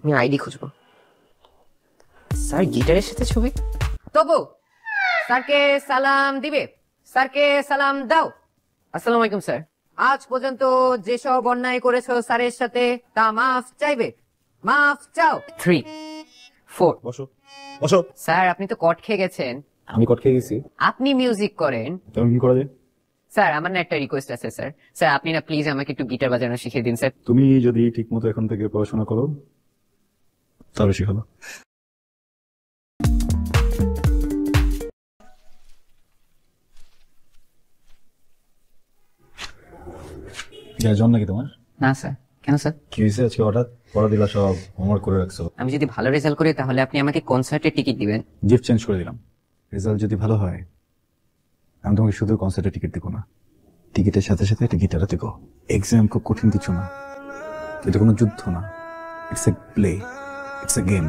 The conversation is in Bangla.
আমি আইডি খুঁজবো। স্যার গিটারের সাথে ছবি। তবু স্যারকে সালাম দিবে, স্যারকে সালাম দাও। আসসালামু আলাইকুম স্যার। আজ পর্যন্ত যেসব অন্যায় করেছো স্যারের সাথে তা মাফ চাইবে, মাফ চাও। 3 4 বসো বসো। স্যার আপনি তো কট খেয়ে গেছেন। আমি কট খেয়ে গেছি? আপনি মিউজিক করেন। তুমি কি করা যায়? স্যার আমার না একটা রিকোয়েস্ট আছে স্যার। স্যার আপনি না প্লিজ আমাকে একটু গিটার বাজানো শিখিয়ে দিন স্যার। তুমি যদি ঠিক মতো এখন থেকে পড়াশোনা করো তবে শিখাবো। জন নাকি তোমার? না স্যার। কেন স্যার? কি হয়েছে আজকে হঠাৎ পড়া দিলা, সব হোমওয়ার্ক করে রাখছো? আমি যদি ভালো রেজাল্ট করি তাহলে আপনি আমাকে কনসার্টের টিকিট দিবেন। গিফট চেঞ্জ করে দিলাম। রেজাল্ট যদি ভালো হয় আমি তোমাকে শুধু কনসার্টের টিকিট দেবো না, টিকিটের সাথে সাথে একটা গিটারও দেবো। এক্সাম খুব কঠিন কিছু না, এটা কোনো যুদ্ধ না, it's a play, it's a game.